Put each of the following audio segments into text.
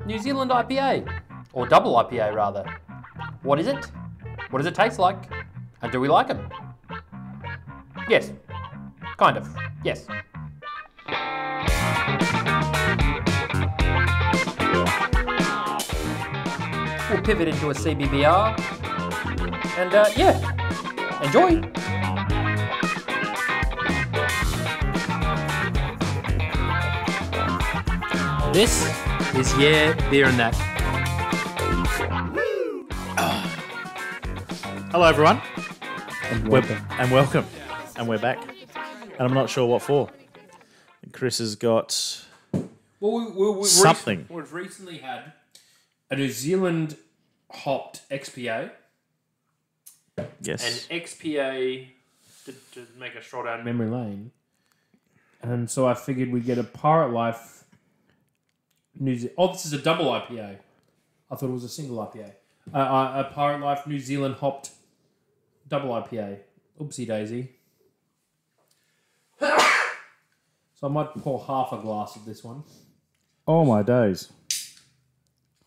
New Zealand IPA, or double IPA rather. What is it? What does it taste like? And do we like them? Yes. Kind of. Yes. We'll pivot into a CBBR. And yeah, enjoy. This is Yeah, Beer and That. Hello, everyone. And welcome. Welcome. And we're back. And I'm not sure what for. Chris has got Well, something. We've recently had a New Zealand hopped XPA. Yes. And XPA, to make a stroll down memory lane. And so I figured we'd get a Pirate Life New Zealand. Oh, this is a double IPA. I thought it was a single IPA. A Pirate Life New Zealand hopped double IPA. Oopsie daisy. So I might pour half a glass of this one. Oh, my days.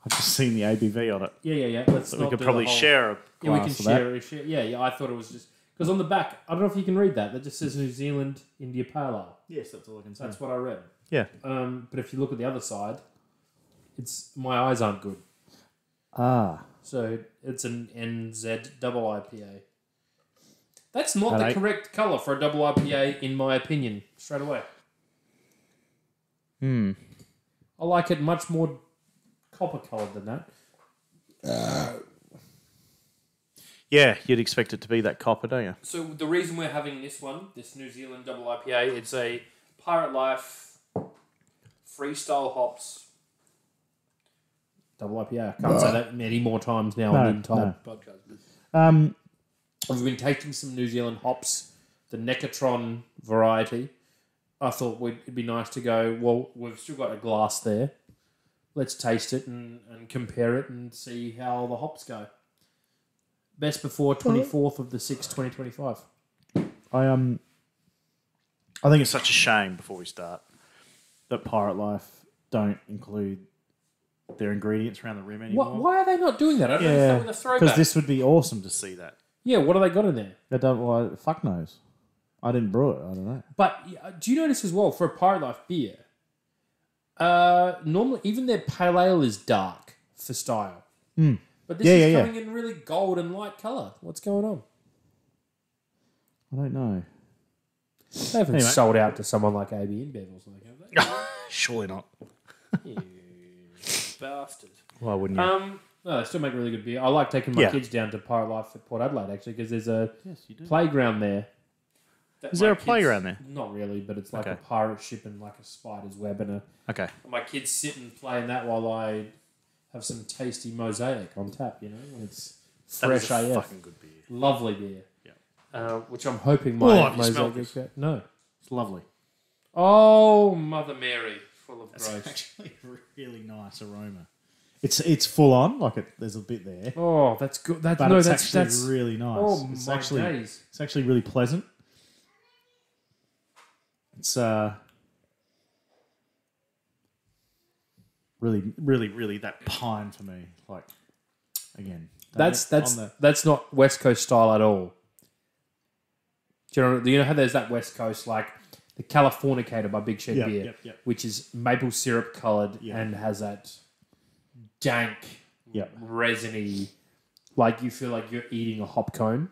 I've just seen the ABV on it. Yeah. Let's So not we could do probably the whole... share a glass Yeah, we can of that. share. Yeah, I thought it was just... Because on the back, I don't know if you can read that. That just says New Zealand India Pale Ale. Yes, that's all I can say. That's what I read. Yeah. But if you look at the other side, it's my eyes aren't good. Ah. So it's an NZ double IPA. That's not That the ain't- correct colour for a double IPA, in my opinion, straight away. I like it much more copper coloured than that. Yeah, you'd expect it to be that copper, don't you? So the reason we're having this one, this New Zealand double IPA, it's a Pirate Life Freestyle Hops double IPA. I can't say that many more times now on the entire podcast. I've been tasting some New Zealand hops, the Necatron variety. I thought it'd be nice to go, well, we've still got a glass there. Let's taste it and compare it and see how the hops go. Best before 24th of the 6th, 2025. I think it's such a shame, before we start, that Pirate Life don't include their ingredients around the rim anymore. Why are they not doing that? I don't understand with a throwback. because this would be awesome to see that. Yeah, what have they got in there? They don't. Well, fuck knows. I didn't brew it. I don't know. But do you notice as well, for a Pirate Life beer, normally even their pale ale is dark for style. But this is coming in really gold and light colour. What's going on? I don't know. They haven't sold out to someone like AB InBev or something, have they? Surely not. You bastard. Why wouldn't you? No, they still make really good beer. I like taking my kids down to Pirate Life at Port Adelaide, actually, because there's a playground there. Is there a playground there? Not really, but it's like a pirate ship and like a spider's web and my kids sit and play in that while I have some tasty mosaic on tap, you know? And it's fresh that is a AF. fucking good beer. Lovely beer. Yeah. Which I'm hoping my have you smelled mosaic this? No. It's lovely. Oh, Mother Mary. Full of It's growth. actually a really nice aroma. It's full on, there's a bit there. Oh, that's good. But it's actually really nice. Oh, it's my actually, days. It's actually really pleasant. It's really that pine for me. Like, again, that's not West Coast style at all. Do you know how there's that West Coast, like the Californicator by Big Shed Beer, which is maple syrup coloured and has that dank, resiny, like you feel like you're eating a hop cone.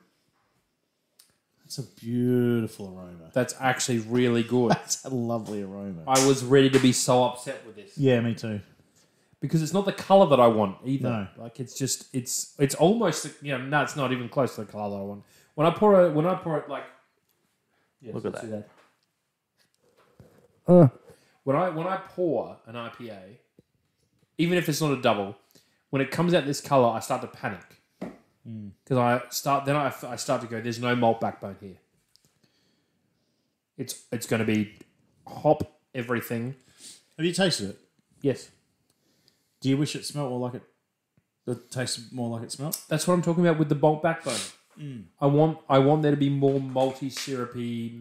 That's a beautiful aroma. That's actually really good. That's a lovely aroma. I was ready to be so upset with this. Yeah, me too. Because it's not the colour that I want either. No. Like it's just it's almost no, it's not even close to the colour that I want. When I pour it like Look at that. When I pour an IPA, even if it's not a double, when it comes out this colour, I start to panic. Because I start to go, there's no malt backbone here. It's going to be hop everything. Have you tasted it? Yes. Do you wish it smelled more like it? It tasted more like it smelled? That's what I'm talking about with the malt backbone. I want there to be more malty, syrupy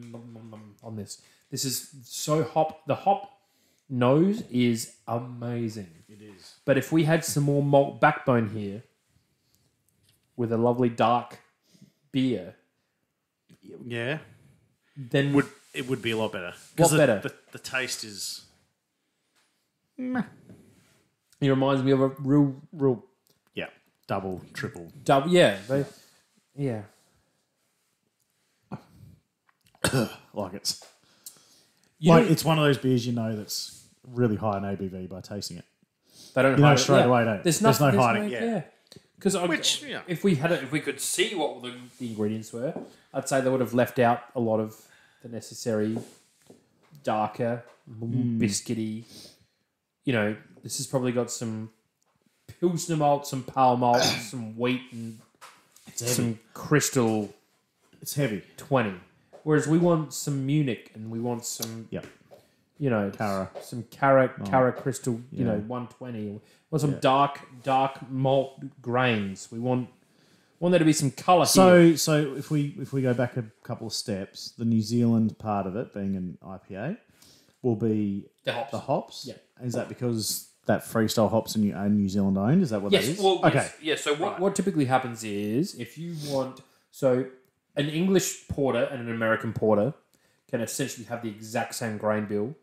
on this. This is so hop. The hop nose is amazing. It is. But if we had some more malt backbone here with a lovely dark beer, Yeah. then It would be a lot better. Lot better. The taste is... it reminds me of a real Yeah. Double, triple. double. Yeah, yeah. Like it's... You know, it's one of those beers that's really high in ABV by tasting it. they don't You know hide it. straight away, don't you? There's There's nothing. no hiding. Yeah. Because yeah. if we had it, if we could see what the ingredients were, I'd say they would have left out a lot of the necessary darker, biscuity. You know, this has probably got some Pilsner malt, some pale malt, some wheat, and some crystal. It's heavy. 20. Whereas we want some Munich and we want some, you know, some Cara crystal, you know, 120. We want some dark malt grains. We want there to be some colour here. So if we go back a couple of steps, the New Zealand part of it, being an IPA, will be The hops. Yeah. Is that because that freestyle hops are New Zealand owned? Is that what that is? Well, okay. Yes. So what typically happens is if you want... So an English porter and an American porter can essentially have the exact same grain bill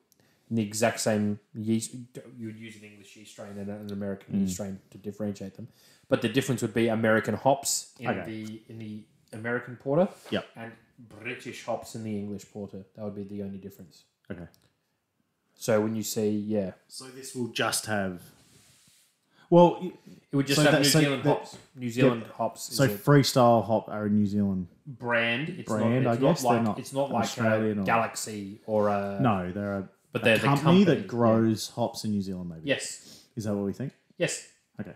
and the exact same yeast. You would use an English yeast strain and an American yeast strain to differentiate them. But the difference would be American hops in the American porter and British hops in the English porter. That would be the only difference. Okay. So when you see, So this will just have... Well... It would just have New Zealand hops. New Zealand hops is so freestyle hop are a New Zealand brand. It's brand, not, I guess. Not They're like, not it's not like Australian a Galaxy or a... No, they're a they're the company that grows hops in New Zealand, maybe. Yes. Is that what we think? Yes. Okay.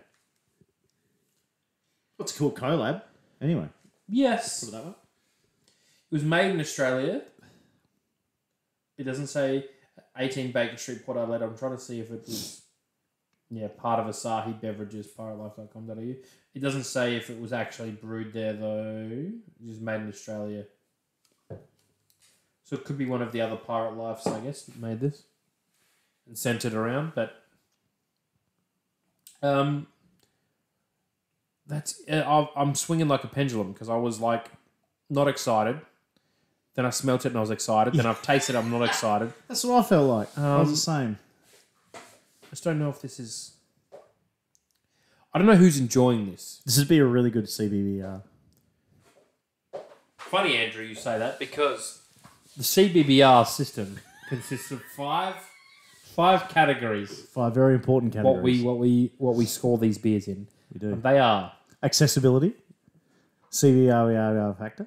What's a cool collab? Anyway. Yes. Put it that way. It was made in Australia. It doesn't say 18 Baker Street, Port Adelaide. I'm trying to see if it was part of Asahi Beverages, piratelife.com.au. It doesn't say if it was actually brewed there, though. It was made in Australia. So it could be one of the other Pirate Lifes, I guess, that made this and sent it around. But I'm swinging like a pendulum because I was like not excited. Then I smelt it and I was excited. Then I've tasted it, I'm not excited. That's what I felt like. I was the same. I just don't know if this is... I don't know who's enjoying this. This would be a really good CBBR. Funny, Andrew, you say that because the CBBR system consists of five categories. 5 very important categories. What we score these beers in. We do. And they are accessibility, CBR factor,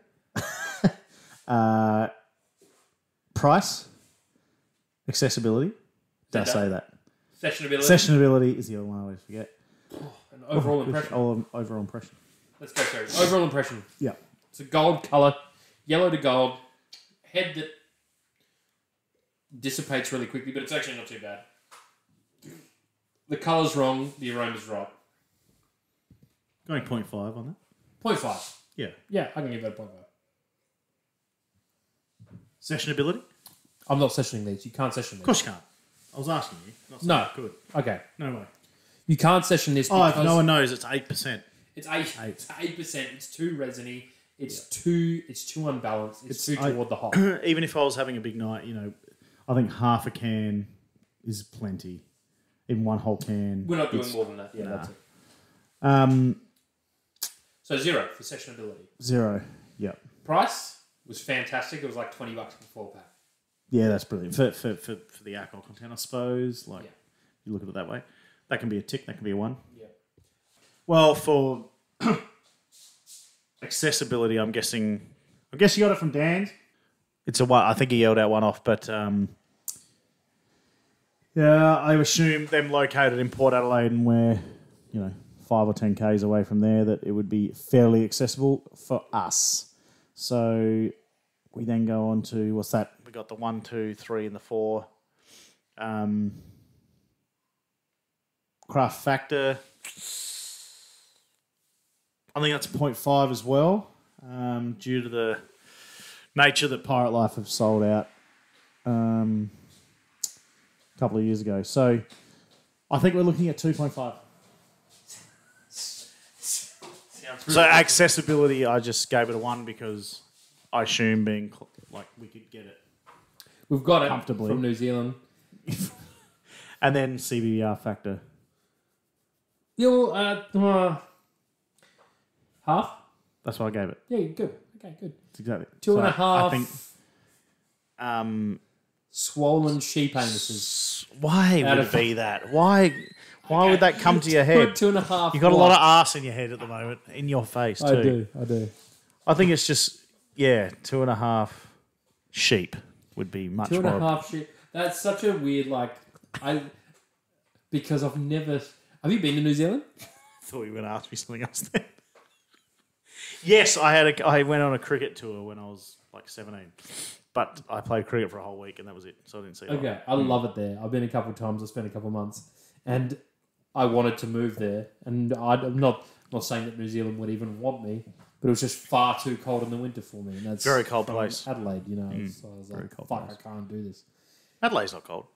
price, accessibility. Did I say that? Sessionability. Sessionability is the other one I always forget. And overall impression. Overall impression. Let's go through. Overall impression. Yeah. It's a gold colour, yellow to gold, head that dissipates really quickly, but it's actually not too bad. The colour's wrong, the aroma's right. Going 0.5 on that. 0.5. Yeah. Yeah, I can give that a 0.5. Sessionability? I'm not sessioning these. You can't session these. Of course you can't. I was asking you. No. Good. Okay. No way. You can't session this Oh, because... if no one knows, it's 8%. It's 8%. It's 8%. It's too resiny. It's too unbalanced. It's too toward the hop. Even if I was having a big night, I think half a can is plenty. Even one whole can. We're not doing more than that. Yeah, nah. that's it. So 0 for sessionability. 0. Yep. Price was fantastic. It was like $20 for 4-pack. Yeah, that's brilliant. For the alcohol content, I suppose. You look at it that way. That can be a tick. That can be a 1. Yeah. Well, for accessibility, I'm guessing you got it from Dan's. It's a 1. I think he yelled out 1 off, but yeah, I assume them located in Port Adelaide and where 5 or 10 k's away from there, that it would be fairly accessible for us. So we then go on to, what's that? We got the 1, 2, 3, and the 4. Craft factor. I think that's 0.5 as well, due to the nature that Pirate Life have sold out. couple of years ago. So I think we're looking at 2.5. So accessibility, I just gave it a 1 because I assume we could get it. We've got it comfortably from New Zealand. And then CBR factor. You'll half. That's what I gave it. Yeah, good. Okay, good. That's exactly 2.5. I think. Swollen sheep anuses. Why would it be that? Why would that come to your head? 2.5. You got a lot of arse in your head at the moment, in your face too. I do. I think it's just 2.5 sheep would be much more. 2.5 sheep. That's such a weird because I've never. Have you been to New Zealand? I thought you were going to ask me something else then. Yes, I went on a cricket tour when I was like 17. But I played cricket for a whole week and that was it. So I didn't see it. Okay, I love it there. I've been a couple of times. I spent a couple of months. And I wanted to move there. And I'm not saying that New Zealand would even want me, but it was just far too cold in the winter for me. And that's very cold place. Adelaide, So I was like, fuck, place. I can't do this. Adelaide's not cold.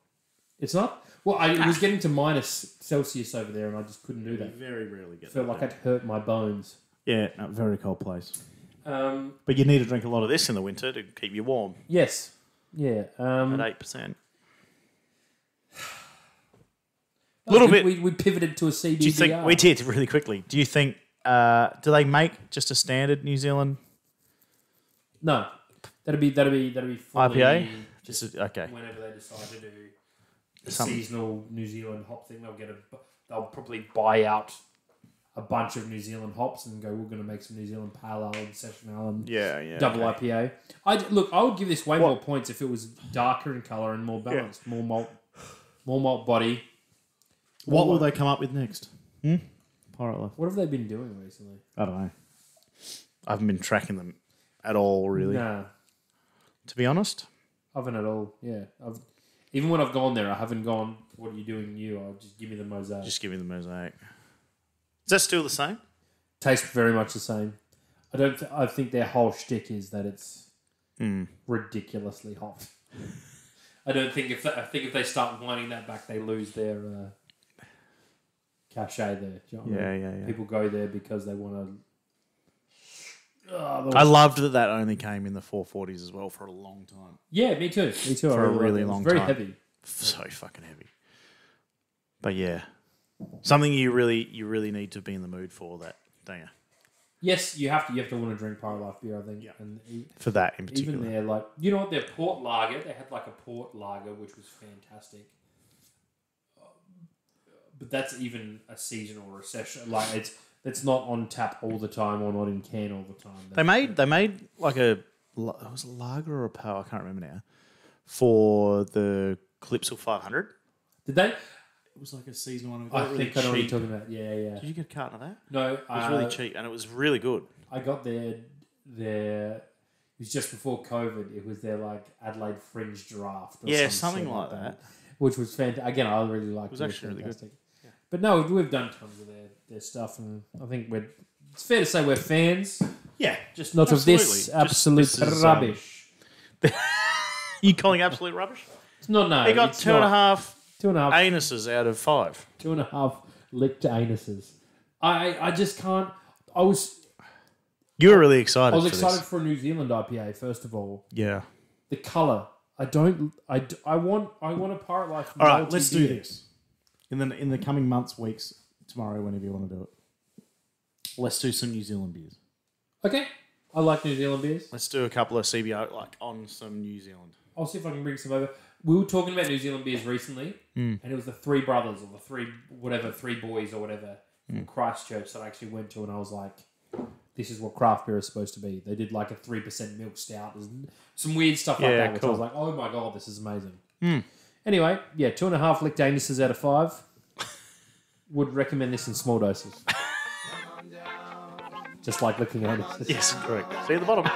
It's not? Well, it was getting to minus Celsius over there and I just couldn't do that. Very rarely get felt like I'd hurt my bones. Yeah, no, very cold place. But you need to drink a lot of this in the winter to keep you warm. Yes. Yeah. At 8%. A little bit. We pivoted to a CBDR. Do you think, we did really quickly. Do you think, do they make just a standard New Zealand? No. That'd be fully IPA? Okay. Whenever they decide to do the seasonal New Zealand hop thing, they'll probably buy out a bunch of New Zealand hops and go, we're going to make some New Zealand Pale Ale and Session Ale and double IPA. I would give this way more points if it was darker in colour and more balanced, more malt body. What will they come up with next? Pirate Life. What have they been doing recently? I don't know. I haven't been tracking them at all, really. Nah. To be honest. I haven't at all, yeah. Even when I've gone there, I haven't gone, what are you doing new? I'll just give me the mosaic. Is that still the same? Tastes very much the same. I think their whole shtick is that it's ridiculously hot. I think if they start winding that back, they lose their cachet there. Do you know what I mean? Yeah. People go there because they want to. I loved that only came in the 440s as well for a long time. Yeah, me too. For a really long time. Very heavy. So fucking heavy. But yeah. Something you really need to be in the mood for that, don't you? Yes, you have to want to drink Pirate Life beer, I think. Yeah. And for that in particular. Even their you know what, their port lager, they had like a port lager which was fantastic. But that's even a seasonal recession. It's not on tap all the time or not in can all the time. They made like it was a lager or a pale, I can't remember now, for the Calypso 500. Did they? It was like a seasonal one. I think I know what you're talking about. Yeah. Did you get a carton of that? No. It was really cheap and it was really good. I got their it was just before COVID. It was their Adelaide Fringe draft. Or something like that. Which was fantastic. Again, I really liked it. It was actually really good. Yeah. But no, we've done tons of their stuff and I think it's fair to say we're fans. Yeah. Just not of this absolute rubbish. You calling absolute rubbish? It's not, no. They got 2.5 anuses out of 5. 2.5 licked anuses. I just can't. You were really excited. I was excited for a New Zealand IPA first of all. Yeah. The colour. I want a Pirate Life. All right, let's do this. In the coming months, weeks, tomorrow, whenever you want to do it. Let's do some New Zealand beers. Okay. I like New Zealand beers. Let's do a couple of CBO on some New Zealand. I'll see if I can bring some over. We were talking about New Zealand beers recently, and it was the three brothers or the three boys or whatever from Christchurch that I actually went to, and I was like, this is what craft beer is supposed to be. They did like a 3% milk stout. There's some weird stuff like that, which I was like, oh my God, this is amazing. Anyway, 2.5 licked anuses out of 5. Would recommend this in small doses. Just like licking anuses. Yes, correct. See at the bottom.